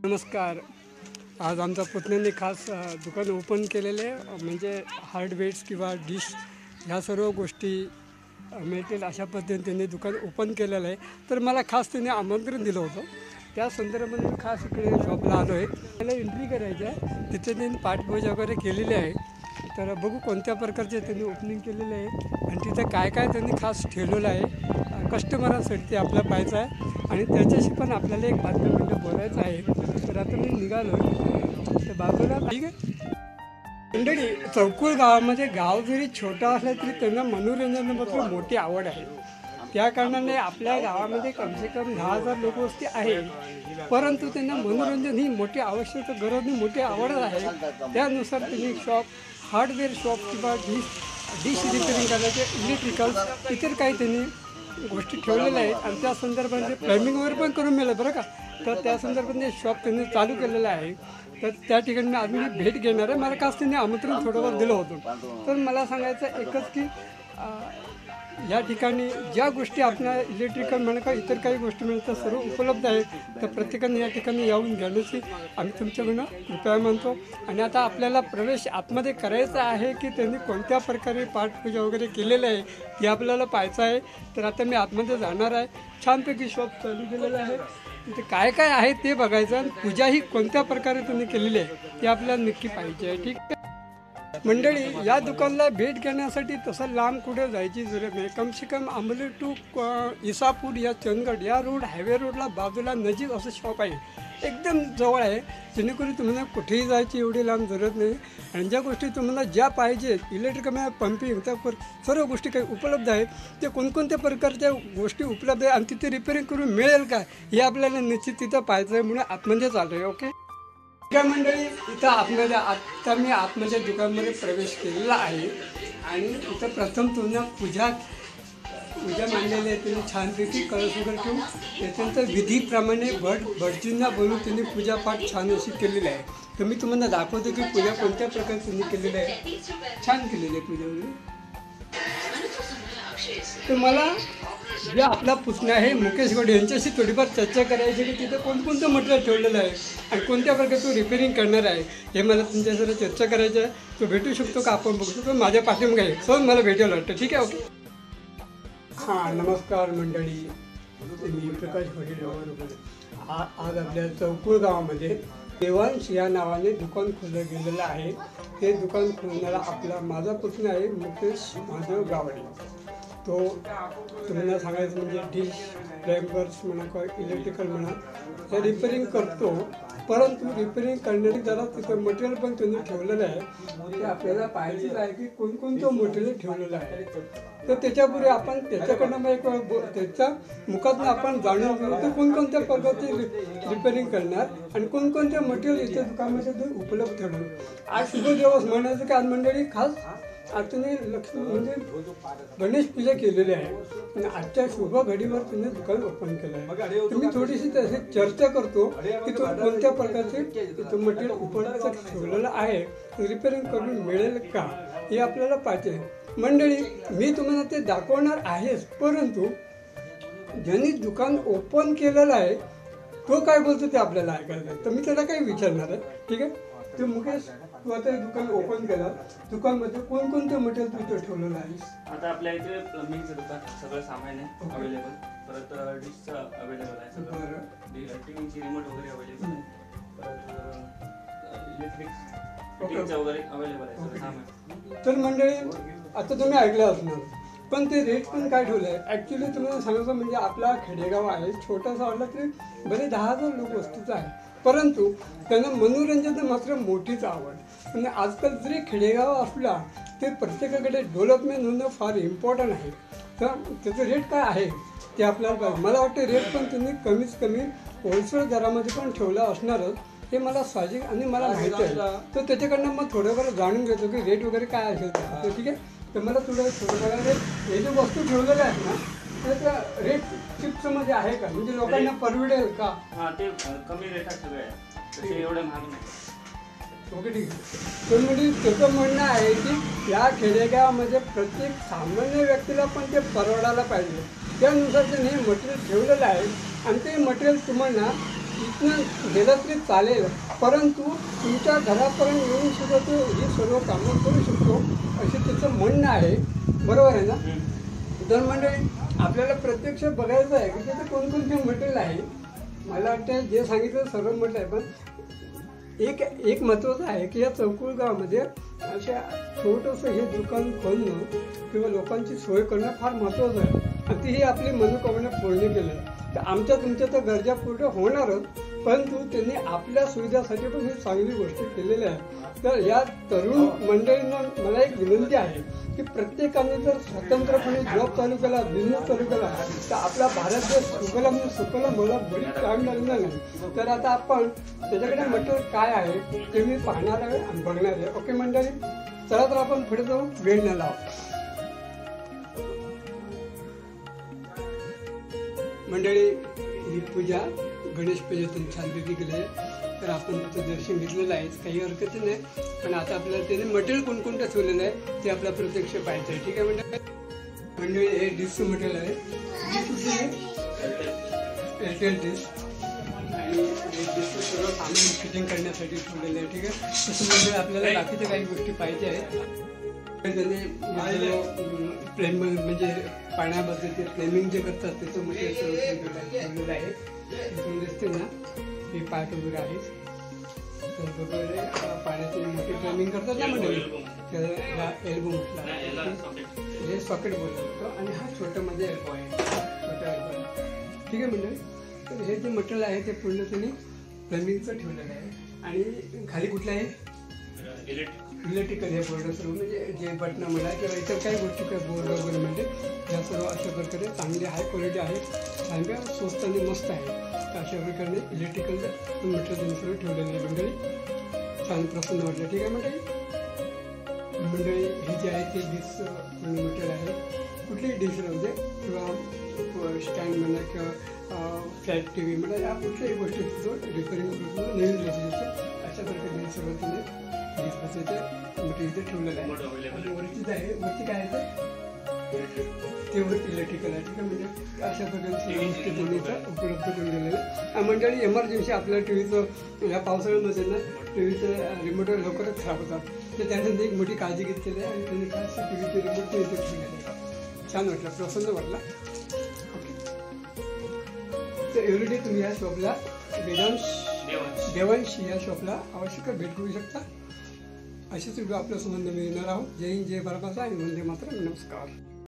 नमस्कार. आज आमच्या पुतण्याने खास दुकान ओपन केलेले म्हणजे हार्डवेअर्स किंवा डिश ह्या सर्व गोष्टी मिळतील अशा पद्धतीने त्यांनी दुकान ओपन केलेलं आहे. तर मला खास त्यांनी आमंत्रण दिलं होतं. त्या संदर्भाने मी खास इकडे शॉपला आलो आहे. त्याला एंट्री करायची आहे. तिथे त्यांनी पाठपूजा वगैरे केलेली आहे. तर बघू कोणत्या प्रकारचे त्यांनी ओपनिंग केलेलं आहे आणि तिथं काय काय त्यांनी खास ठेवलेलं आहे. कस्टमरांसाठी ते आपल्याला पाहायचं आहे आणि त्याच्याशी पण आपल्याला एक 5 मिनिटं बोलायचं आहे. तर आता मी निघालो तर बाजूला ठीक आहे. मंडळी, चौकुळ गावामध्ये गाव जरी छोटा असला तरी त्यांना मनोरंजनाबद्दल मोठी आवड आहे. त्या कारणाने आपल्या गावामध्ये कमसे कम 10,000 लोकवस्ती आहे, परंतु त्यांना मनोरंजन ही मोठी आवश्यक गरज नाही, मोठी आवडच आहे. त्यानुसार त्यांनी शॉप, हार्डवेअर शॉप किंवा डिश रिपेअरिंग करायचे, इलेक्ट्रिकल्स इतर काही त्यांनी गोष्टी ठेवलेल्या आहेत आणि त्या संदर्भाने प्लॅनिंग वगैरे पण करून मिळालं बरं का. तर त्या संदर्भाने शॉप त्यांनी चालू केलेलं आहे. तर त्या ठिकाणी मी अजून भेट घेणार आहे. मला खास त्यांनी आमंत्रण थोडंफार दिलं होतं. तर मला सांगायचं एकच की या ठिकाणी ज्या गोष्टी आपल्या इलेक्ट्रिकल म्हणा का इतर काही गोष्टी मिळतात सर्व उपलब्ध आहेत. तर प्रत्येकाने या ठिकाणी येऊन घेण्याची आम्ही तुमच्याकडून कृपया मानतो. आणि आता आपल्याला प्रवेश आतमध्ये करायचा आहे की त्यांनी कोणत्या प्रकारे पाठपूजा वगैरे केलेलं आहे ते आपल्याला पाहायचं आहे. तर आता मी आतमध्ये जाणार आहे. छानपैकी शॉप चालू केलेलं आहे. ते काय काय आहे ते बघायचं आणि पूजा ही कोणत्या प्रकारे त्यांनी केलेली आहे ते आपल्याला नक्की पाहिजे आहे. ठीक आहे मंडळी, या दुकानाला भेट घेण्यासाठी तसं लांब कुठे जायची जरूरत नाही. कमसे कम आंबोली टू इसापूर या चंदगड या रोड हायवे रोडला बाजूला नजीक असं शॉप आहे. एकदम जवळ आहे, जेणेकरून तुम्हाला कुठेही जायची एवढी लांब जरूरत नाही. आणि ज्या गोष्टी तुम्हाला ज्या पाहिजेत इलेक्ट्रिकल पंपिंग त्या सर्व गोष्टी काही उपलब्ध आहेत. ते कोणकोणत्या प्रकारच्या गोष्टी उपलब्ध आहे आणि तिथे रिपेअरिंग करून मिळेल का हे आपल्याला निश्चित तिथं पाहायचं आहे. म्हणून आतमध्ये चालू आहे. ओके काय मंडळी, इथं आत्ता मी आतमध्ये दुकानमध्ये प्रवेश केलेला आहे आणि इथं प्रथम तुम्हाला पूजा मांडलेली आहे. त्यांनी छानपैकी कळस वगैरे ठेवून त्याच्यानंतर विधीप्रमाणे भटजींना बोलून त्यांनी पूजापाठ छान अशी केलेली आहे. तर मी तुम्हाला दाखवतो की पूजा कोणत्या प्रकारे त्यांनी केलेली आहे. छान केलेली आहे पूजा वगैरे. तर मला जे आपला पुतण्या आहे मुकेश गड यांच्याशी थोडीफार चर्चा करायची की तिथं कोणकोणतं मटेरियल ठेवलेलं आहे आणि कोणत्या प्रकारे तो रिपेअरिंग करणार आहे हे मला तुमच्यासोबत चर्चा करायची आहे. तो भेटू शकतो का आपण बघू शकतो. माझ्या पाठीमागे आहे सर, मला भेटायला वाटतं. ठीक आहे. ओके. हां, नमस्कार मंडळी. मी प्रकाश पाटील. आज आपल्या चौकुळ गावामध्ये देवांश या नावाने दुकान खोललं गेलेलं आहे. ते दुकान खोलणारा माझा पुतण्या आहे मुकेश महादेव गावडे. तो तुम्हाला सांगायचं म्हणजे डिश, प्लंबर्स म्हणा किंवा इलेक्ट्रिकल म्हणा हे रिपेअरिंग करतो. परंतु रिपेअरिंग करण्याची जरा तिथं मटेरियल पण त्यांनी ठेवलेलं आहे. ते आपल्याला पाहायचंच आहे की कोणकोणतं मटेरियल ठेवलेलं आहे. तर त्याच्यापूर्वी आपण त्याच्याकडनं एक त्याच्या मुखातून आपण जाणून घेऊ तर कोणकोणत्या प्रकारचे रिपेअरिंग करणार आणि कोणकोणते मटेरियल इथे दुकानामध्ये उपलब्ध ठेवणार. आज शुभ दिवस म्हणायचं की आज मंडळी खास आज तुम्ही लक्ष्मी म्हणजे गणेश पूजा केलेली आहे आणि आजच्या शुभ घडीवर तुम्ही दुकान ओपन केलं आहे. तुम्ही थोडीशी तशी चर्चा करतो की तो कोणत्या प्रकारचे मटेरियल उपलब्ध ठेवलेलं आहे, रिपेअरिंग करून मिळेल का हे आपल्याला पाहिजे. मंडळी, मी तुम्हाला ते दाखवणार आहेच, परंतु ज्यांनी दुकान ओपन केलेलं आहे तो काय बोलतो ते आपल्याला ऐकायचं आहे. तर मी त्याला काही विचारणार आहे. ठीक आहे. ते मुकेश, तू आता दुकान ओपन केला, दुकानमध्ये कोणकोणते मटेरियल तू इथं ठेवलेलं आहेस? आता आपल्या इथे प्लंबिंगचं दुकान सगळं सामान आहे अवेलेबल. परत डिशचं अवेलेबल आहे सगळं. टीव्हीची रिमोट वगैरे अवेलेबल आहे. परत इलेक्ट्रिक फिटिंगचं वगैरे अवेलेबल आहे सगळं सामान. तर मंडळी, आता तुम्ही ऐकलं असणार, पण ते रेट पण काय ठेवलं आहे. ॲक्च्युली तुम्हाला सांगायचं म्हणजे आपला खेडेगाव आहे, छोटासा वाटला तरी बरे 10,000 लोक वस्तीचं आहे, परंतु त्यांना मनोरंजन मात्र मोठीच आवड. आणि आजकाल जरी खेडेगाव असला ते प्रत्येकाकडे डेव्हलपमेंट होणं फार इम्पॉर्टंट आहे. तर त्याचं रेट काय आहे ते आपल्याला पाहिजे. मला वाटतं रेट पण तुम्ही कमीत कमी होलसेल दरामध्ये पण ठेवला असणारच हे मला साहजिक आणि मला माहिती आहे. तर त्याच्याकडनं मग थोडंफार जाणून घेतो की रेट वगैरे काय असेल तर. ठीक आहे. तर मला थोडंफार हे जे वस्तू ठेवलेल्या आहेत ना त्याचा रेट चिप्समध्ये आहे का, म्हणजे लोकांना परवडेल का? हां, ते कमी रेटात सगळे आहे, एवढं महाग नाही. ओके, ठीक आहे. तर म्हणजे त्याचं म्हणणं आहे की या खेडेगावामध्ये प्रत्येक सामान्य व्यक्तीला पण ते परवडायला पाहिजे. त्यानुसार त्यांनी मटेरियल ठेवलेलं आहे आणि ते मटेरियल तुम्हाला इथनं गेलं तरी चालेल, परंतु तुमच्या घरापर्यंत येऊन सुद्धा तो ही सर्व कामं करू शकतो असे त्याचं म्हणणं आहे. बरोबर आहे ना? तर मंडळी आपल्याला प्रत्यक्ष बघायचं आहे की त्याचं कोणकोणते मटेरियल आहे. मला वाटतं जे सांगितलं सर्व म्हटलं आहे, पण एक महत्त्वाचं आहे की या चौकुळ गावामध्ये अशा छोटंसं हे दुकान खोलणं किंवा लोकांची सोय करणं फार महत्त्वाचं आहे. आणि तीही आपली मनोकामना पूर्ण केलं आहे. तर आमच्या तुमच्या तर गरजा पूर्ण होणारच, परंतु त्यांनी आपल्या सुविधासाठी पण ही चांगली गोष्ट केलेली आहे. तर या तरुण मंडळींना मला एक विनंती आहे की प्रत्येकाने जर स्वतंत्रपणे जॉब चालू केला, बिझनेस चालू केला, तर आपला भारत देश सुकलम मला बरीच टाईम लागणार नाही. तर आता आपण त्याच्याकडे मटेरियल काय आहे ते मी पाहणार आहे आणि बघणार आहे. ओके मंडळी, चला तर आपण पुढे जाऊ, वेळ न लावू. मंडळी ही पूजा गणेश पूजेतून छानपैकी केली आहे. तर आपण त्याचं दर्शन घेतलेलं आहे, काही हरकत नाही. पण आता आपल्याला त्याने मटेरियल कोणकोणतं ठेवलेलं आहे ते आपल्याला प्रत्यक्ष पाहायचं आहे. ठीक आहे मंडळी, हे डिशचं मटेरियल आहे. एअरटेल डिश आणि डिशचं सर्व सामान फिटिंग करण्यासाठी ठेवलेलं आहे. ठीक आहे. तसं म्हणजे आपल्याला बाकीच्या काही गोष्टी पाहिजे आहेत. त्याने प्लेन म्हणजे पाण्यामध्ये ते फ्लेमिंग जे करतात त्याचं मटेरियल ठेवलेलं आहे. तुम्ही दिसते ना, हे पार्ट वगैरे आहे. तर वगैरे पाण्याची मोठी फ्लेमिंग करतात ना मंडळी, त्याला एल्बो म्हटलं, हे सॉकेट बोलतो. आणि हा छोटामध्ये एल्बो आहे, छोटा एल्बो आहे. ठीक आहे मंडळी. तर हे जे मटेरियल आहे ते पूर्ण त्यांनी फ्लेमिंगचं ठेवलेलं आहे. आणि खाली कुठलं आहे इलेक्ट्रिकल हे बोर्ड सर्व, म्हणजे जे बटणं म्हणा किंवा इतर काही गोष्टी काय बोर्ड वगैरे म्हणजे या सर्व अशा प्रकारे चांगली हाय क्वालिटी आहे, चांगल्या स्वस्त आणि मस्त आहे. तर अशा प्रकारे इलेक्ट्रिकल मटेरियल त्यांनी सर्व ठेवलेलं आहे. मंडळी छान प्रसन्न वाटलं. ठीक आहे मंडळी, हे जे आहे ते डिश मटेरियल आहे. कुठलीही डिश राहू दे किंवा स्टँड म्हणा किंवा फ्लॅट टी व्ही म्हणा, या कुठल्याही गोष्टी रिपेअरिंग करून नवीन रेसिपीचं अशा प्रकारे सर्व त्यांनी मटेरियल इथे ठेवलेलं आहे. वरतीच आहे, वरती काय आहे ते इलेक्ट्रिकल आहे. ठीक आहे. म्हणजे अशा प्रकारची गोष्टी त्यांनी इथं उपलब्ध करून दिलेलं आहे. मंडळी, एमर्जन्सी आपल्या टी व्हीचं या पावसाळ्यामध्ये ना टी व्हीचं रिमोट लवकरच खराब होतात, तर त्यानंतर एक मोठी काळजी घेतलेली आहे. आणि त्यांनी खास टी व्हीचे रिमोट ते इथे ठेवलेले आहे. छान वाटलं, प्रसन्न वाटला. ओके. तर एव्हरीडे तुम्ही या शॉपला देवांशी या शॉपला आवश्यक भेट करू शकता. अशीच व्हिडिओ आपल्या संबंध मिळणार आहोत. जय हिंद, जय भारत माता आणि वंदे मातरम. नमस्कार.